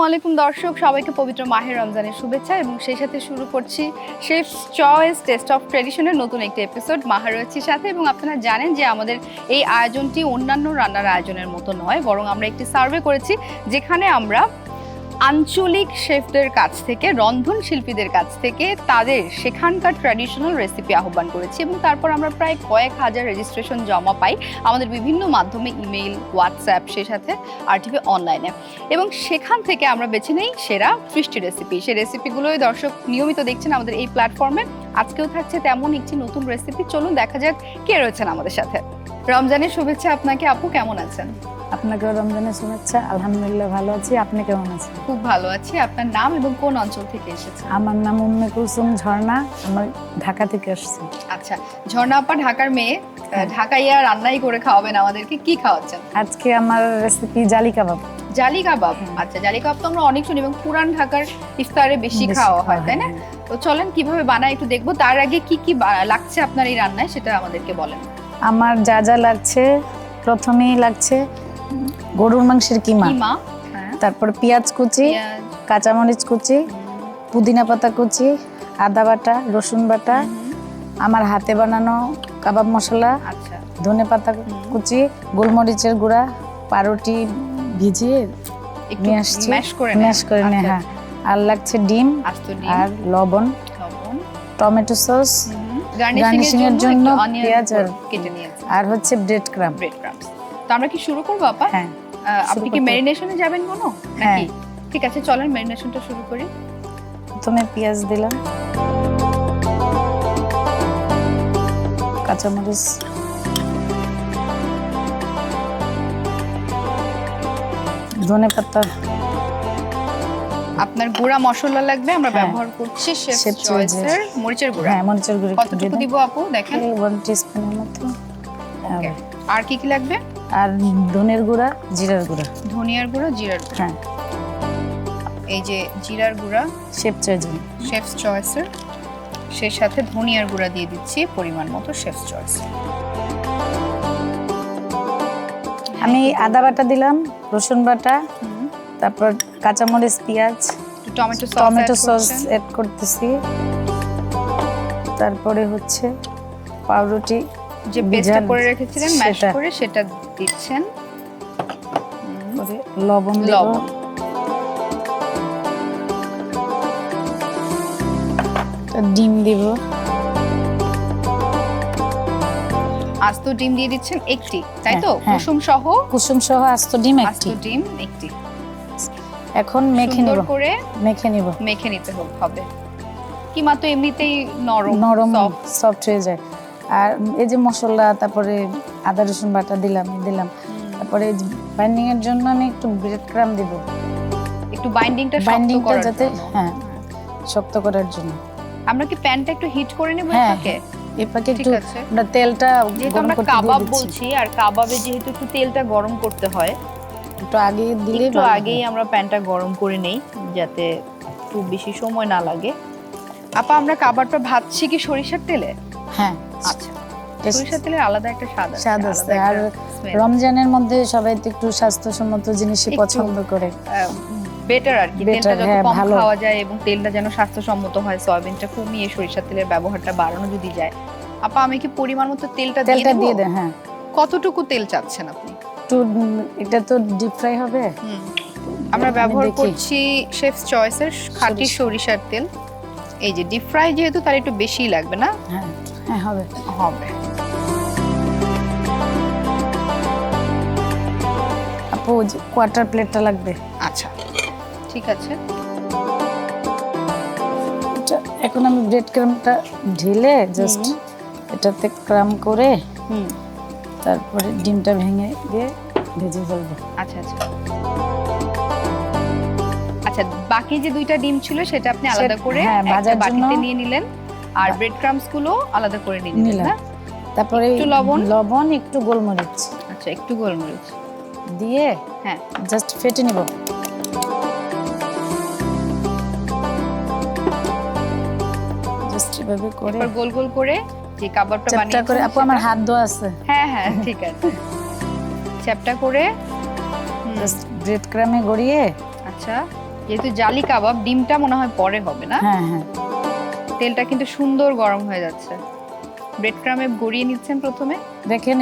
আলাইকুম দর্শক, সবাইকে পবিত্র মাহে রমজানের শুভেচ্ছা এবং সেই সাথে শুরু করছি শেফস চয়েস টেস্ট অফ ট্র্যাডিশনের নতুন একটি এপিসোড মাহারুচির সাথে। এবং আপনারা জানেন যে আমাদের এই আয়োজনটি অন্যান্য রান্নার আয়োজনের মতো নয়, বরং আমরা একটি সার্ভে করেছি যেখানে আমরা আঞ্চলিক শেফদের কাছ থেকে, রন্ধন শিল্পীদের কাছ থেকে তাদের সেখানকার ট্র্যাডিশনাল রেসিপি আহ্বান করেছি এবং তারপর আমরা প্রায় কয়েক হাজার রেজিস্ট্রেশন জমা পাই আমাদের বিভিন্ন মাধ্যমে, ইমেইল, হোয়াটসঅ্যাপ, সেই সাথে আরটিভি অনলাইনে। এবং সেখান থেকে আমরা বেছে নেই সেরা 30টি রেসিপি। সেই রেসিপিগুলোই দর্শক নিয়মিত দেখছেন আমাদের এই প্ল্যাটফর্মে। আজকেও থাকছে তেমন একটি নতুন রেসিপি। চলুন দেখা যাক কে রয়েছেন আমাদের সাথে। রমজানের শুভেচ্ছা আপনাকে আপু, কেমন আছেন? আপনাকেও রমজানের শুভেচ্ছা। আলহামদুলিল্লাহ ভালো আছি, আপনি কেমন আছেন? খুব ভালো আছি। আপনার নাম এবং কোন অঞ্চল থেকে এসেছেন? আমার নাম উম্মে কুলসুম ঝর্ণা, আমি ঢাকা থেকে আসছি। আচ্ছা, ঝর্ণা আপা ঢাকার মেয়ে, ঢাকাইয়া রান্নাই করে খাওয়াবেন আমাদেরকে। কি খাওয়াচ্ছেন আজকে আমার রেসিপি জালি কাবাব। জালি কাবাব। আচ্ছা, জালি কাবাব তো আমরা অনেক শুনি এবং পুরান ঢাকার ইফতারে বেশি খাওয়া হয়, তাই না? তো চলেন কিভাবে বানায় একটু দেখবো। তার আগে কি কি লাগছে আপনার এই রান্নায় সেটা আমাদেরকে বলেন। আমার যা যা লাগছে, প্রথমেই লাগছে গরুর মাংসের কিমা, তারপর পেঁয়াজ কুচি, কাঁচামরিচ কুচি, পুদিনা পাতা কুচি, আদা বাটা, রসুন বাটা, আমার হাতে বানানো কাবাব মশলা, আচ্ছা, ধনে পাতা কুচি, গোলমরিচের গুঁড়া, পাউরুটি ভিজিয়ে নিয়ে আসছি, ম্যাশ করে নিয়ে। হ্যাঁ, আর লাগছে ডিম আর লবণ, টমেটো সস, গার্নিশিং এর জন্য পেঁয়াজ আর হচ্ছে ব্রেড ক্রাম্ব। তো আমরা কি শুরু করবো আপা? হ্যাঁ। আপনি কি ম্যারিনেশনে যাবেন কোনো নাকি? ঠিক আছে, চলেন ম্যারিনেশনটা শুরু করি। প্রথমে পেঁয়াজ দিলাম, কাঁচামরিচ, ধনে পাতা। আপনার গুঁড়া মশলা লাগবে, আমরা ব্যবহার করছি শেফ চয়েসের মরিচের গুঁড়া। হ্যাঁ, মরিচের গুঁড়া কতটুকু দিব আপু দেখেন? 1 টিস্পুনের মতো। ওকে, আর কি কি লাগবে? আর ধনের গুঁড়া, জিরার গুঁড়া, ধনিয়ার গুঁড়া, জিরার গুঁড়া। হ্যাঁ, এই যে জিরার গুঁড়া শেফ চয়েসের, শেফ চয়েসের, সেই সাথে ধনিয়ার গুঁড়া দিয়ে দিচ্ছি পরিমাণ মতো শেফ চয়েস। আমি আদা বাটা দিলাম, রসুন বাটা, তারপর কাঁচামরিচ, পেঁয়াজ, টমেটো সস এড করতেছি। তারপরে হচ্ছে পাউরুটি যে পেস্টটা করে রেখেছিলেন ম্যাশ করে সেটা দিচ্ছেন। লবণ, ডিম দিব, আস্ত ডিম দিয়ে দিচ্ছেন একটি, তাই তো? কুসুম সহ আস্ত ডিম একটি। এখন মেখে নিতে হবে। কিমা তো এমনিতেই নরম সফট হয়ে যায়। আর এই যে মশলা, তারপরে আদা রসুন বাটা দিলাম। তারপরে বাইন্ডিং এর জন্য আমি একটু ব্রেড ক্রাম্ব দিব, একটু বাইন্ডিংটা যাতে শক্ত করার জন্য। আমরা কি প্যানটা একটু হিট করে নেব এটাকে একটু আমরা তেলটা যেহেতু আমরা কাবাব বলছি, আর কাবাবে যেহেতু একটু তেলটা গরম করতে হয়, একটু আগে দিলে একটু আগেই আমরা প্যানটা গরম করে নেই যাতে খুব বেশি সময় না লাগে। আপা, আমরা কাবাবটা ভাজছি কি সরিষার তেলে? হ্যাঁ। আচ্ছা, সরিষার তেলের আলাদা একটা স্বাদ আছে। আর রমজানের মধ্যে সবাই তো একটু স্বাস্থ্যসম্মত জিনিসই পছন্দ করে, বেটার আর কি। তেলটা যত কম খাওয়া যায় এবং তেলটা যেন স্বাস্থ্যসম্মত হয়, সয়াবিনটা কমিয়ে সরিষার তেলের ব্যবহারটা বাড়ানো যদি যায়। আপা, আমি কি পরিমাণ মতো তেলটা দিয়ে দেব? হ্যাঁ। কতটুকু তেল চাচ্ছেন আপনি? এটা তো ডিপ ফ্রাই হবে। আমরা ব্যবহার করছি শেফস চয়েসের খাঁটি সরিষার তেল। এই যে ডিপ ফ্রাই যেহেতু তার একটু বেশিই লাগবে না? হ্যাঁ, হবে। আপু, কোয়ার্টার প্লেটটা লাগবে। আচ্ছা, ঠিক আছে। এখন আমি ব্রেড ক্রাম্বটা ঢেলে জাস্ট এটাতে ক্রাম করে তারপরে ডিমটা ভেঙে দিয়ে ভেজে ফেলবো। আচ্ছা, বাকি যে 2টা ডিম ছিল সেটা আপনি আলাদা করে একটা বাটিতে নিয়ে নিলেন, আর ব্রেড ক্রাম্বস গুলো আলাদা করে নিয়ে নিলেন। তারপরে একটু লবণ, একটু গোলমরিচ। আচ্ছা, একটু গোলমরিচ দিয়ে জাস্ট ফেটে নিব। জাস্ট এভাবে করে গোল গোল করে যে কাবাবটা বানিয়েছেন। আপু, আমার হাত ধোয়া আছে। হ্যাঁ, ঠিক আছে। চ্যাপটা করে জাস্ট ব্রেড ক্রামে গড়িয়ে আচ্ছা যেহেতু জালি কাবাব, ডিমটা মনে হয় পরে হবে না? হ্যাঁ হ্যাঁ। তেলটা কিন্তু সুন্দর গরম হয়ে যাচ্ছে। ব্রেড ক্রামে গড়িয়ে নিচ্ছেন প্রথমে। দেখেন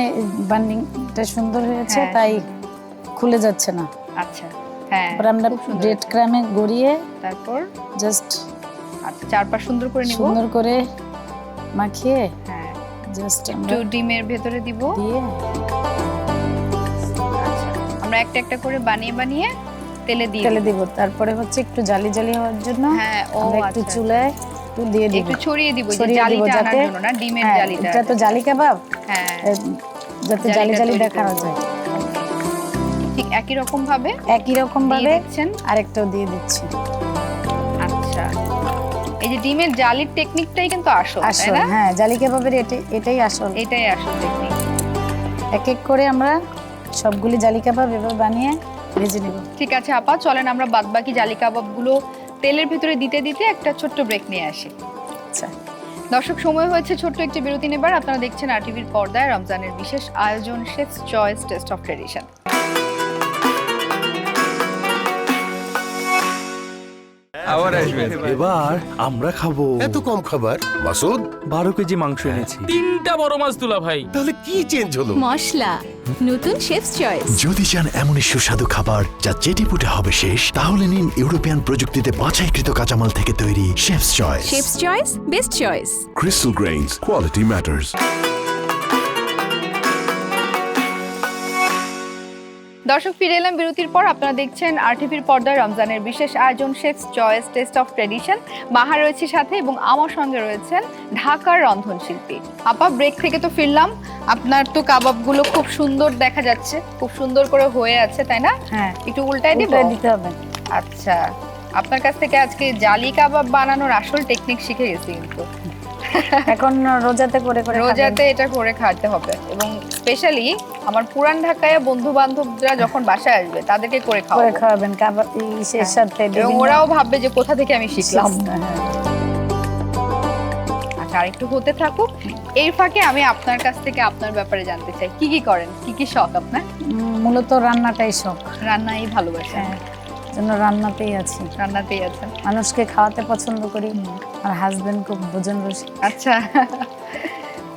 বান্ডিংটা সুন্দর হয়েছে, হ্যাঁ, তাই খুলে যাচ্ছে না। আচ্ছা হ্যাঁ, তারপর আমরা খুব সুন্দর ব্রেড হয়েছে। ক্রামে গড়িয়ে তারপর জাস্ট আচ্ছা চারপাশ সুন্দর করে নিব। সুন্দর করে মাখিয়ে হ্যাঁ, জাস্ট একটু ডিমের ভেতরে দিব। দিয়ে আচ্ছা, আমরা একটা একটা করে বানিয়ে বানিয়ে তেলে দিয়ে তেলে দিব। দিব। তারপরে হচ্ছে একটু জালি জালি হওয়ার জন্য হ্যাঁ, ও আমরা একটু আচ্ছা। চুলায় একটু দিয়ে দিব। একটু ছড়িয়ে দিব যে ছড়িয়ে দিব জালিটা আনার যাতে- জন্য না, ডিমের হ্যাঁ, জালিটা। এটা তো জালি কাবাব, হ্যাঁ, যাতে জালি জালিটা জালি তৈরি দেখানো করব। যায়। ঠিক একই রকম ভাবে একই রকম দিয়ে ভাবে দিচ্ছেন। আরেকটাও দিয়ে দিচ্ছি। আচ্ছা, এই যে ডিমের জালির টেকনিকটাই কিন্তু আসল, তাই আসল, না? হ্যাঁ, জালি কাবাবের এটাই আসল। এটাই আসল টেকনিক। এক এক করে আমরা সবগুলি জালি কাবাব এভাবে বানিয়ে ভেজে নিব। ঠিক আছে আপা, চলেন আমরা বাদবাকি জালি কাবাবগুলো তেলের ভিতরে দিতে দিতে একটা ছোট্ট ব্রেক নিয়ে আসি। আচ্ছা, দর্শক, সময় হয়েছে ছোট্ট একটি বিরতি নেবার। আপনারা দেখছেন আরটিভির পর্দায় রমজানের বিশেষ আয়োজন chef's choice taste of tradition. আবার আসবেন। এবার আমরা খাবো। এত কম খাবার মাসুদ, 12 কেজি মাংস এনেছি। 3টা বড় মাছ তুলা ভাই। তাহলে কি চেঞ্জ হলো? মশলা নতুন শেফস চয়েস। যদি চান এমনই সুস্বাদু খাবার যা চেটেপুটে হবে শেষ, তাহলে নিন ইউরোপিয়ান প্রযুক্তিতে বাছাইকৃত কাঁচামাল থেকে তৈরি chefs choice. Chefs choice, best choice. Crystal Grains, quality matters. দর্শক, ফিরে এলাম বিরতির পর। আপনারা দেখছেন আরটিভির পর্দায় রমজানের বিশেষ আয়োজন chef's choice taste of tradition. মাহা রয়েছে সাথে এবং আমার সঙ্গে রয়েছেন ঢাকার রন্ধনশিল্পী আপা। ব্রেক থেকে তো ফিরলাম, আপনার তো কাবাবগুলো খুব সুন্দর দেখা যাচ্ছে, খুব সুন্দর করে হয়ে আছে, তাই না? হ্যাঁ, একটু উল্টায় দিব। উল্টায় দিতে হবে। আচ্ছা, আপনার কাছ থেকে আজকে জালি কাবাব বানানোর আসল টেকনিক শিখে গেছি কিন্তু। এখন রোজাতে করে করে রোজাতে এটা করে খাওয়াতে হবে, এবং স্পেশালি আমার পুরান ঢাকায় বন্ধু বান্ধবরা যখন বাসায় আসবে তাদেরকে করে করে খাওয়াবো। খাওয়াবেন কাবাব ইসের সাথে এবং বিভিন্ন ওরাও ভাববে যে কোথা থেকে আমি শিখলাম। হ্যাঁ। আচ্ছা, আর একটু হতে থাকুক। এই ফাঁকে আমি আপনার কাছ থেকে আপনার ব্যাপারে জানতে চাই, কি কি করেন, কি কি শখ আপনার? মূলত রান্নাটাই শখ। রান্নাই ভালোবাসেন? হ্যাঁ, জন্য রান্নাতেই আছি। রান্নাতেই আছেন। মানুষকে খাওয়াতে পছন্দ করি। আর হাজবেন্ড খুব ভোজন রসিক। আচ্ছা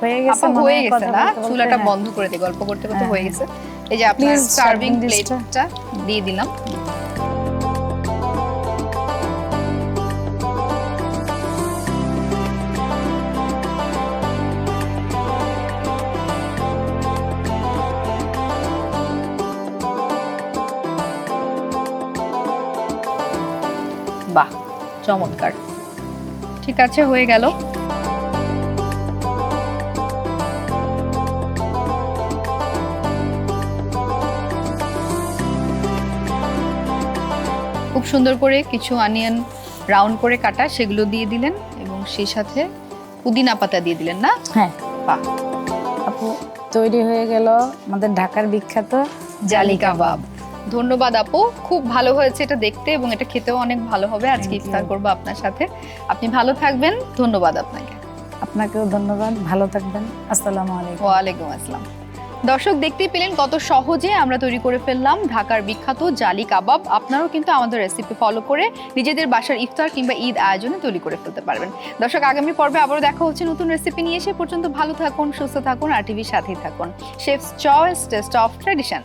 হয়ে গেছে, আপা, মনে হয়ে হয় গেছে কথা না? বলতে বলতে, চুলাটা হ্যাঁ। বন্ধ করে দিই, গল্প করতে করতে হ্যাঁ, হয়ে গেছে। এই যে আপনার Please, সার্ভিং serving dish-টা। প্লেটটা দিয়ে দিলাম। বাহ, চমৎকার। ঠিক আছে, হয়ে গেল। খুব সুন্দর করে কিছু অনিয়ন রাউন্ড করে কাটা, সেগুলো দিয়ে দিলেন এবং সেই সাথে পুদিনা পাতা দিয়ে দিলেন না? হ্যাঁ, বাহ, আপু, তৈরি হয়ে গেল আমাদের ঢাকার বিখ্যাত জালি কাবাব। ধন্যবাদ আপু, খুব ভালো হয়েছে এটা দেখতে, এবং এটা খেতেও অনেক ভালো হবে। আজকে Thank you. ইফতার করবো আপনার সাথে। আপনি ভালো থাকবেন, ধন্যবাদ আপনাকে। আপনাকেও ধন্যবাদ, ভালো থাকবেন। আসসালামু আলাইকুম। ওয়ালাইকুম আসসালাম। দর্শক, দেখতেই পেলেন কত সহজে আমরা তৈরি করে ফেললাম ঢাকার বিখ্যাত জালি কাবাব। আপনারাও কিন্তু আমাদের রেসিপি ফলো করে নিজেদের বাসার ইফতার কিংবা ঈদ আয়োজনে তৈরি করে ফেলতে পারবেন। দর্শক, আগামী পর্বে আবারও দেখা হচ্ছে নতুন রেসিপি নিয়ে। সে পর্যন্ত ভালো থাকুন, সুস্থ থাকুন, আর টিভির সাথেই থাকুন। Chefs choice taste of tradition.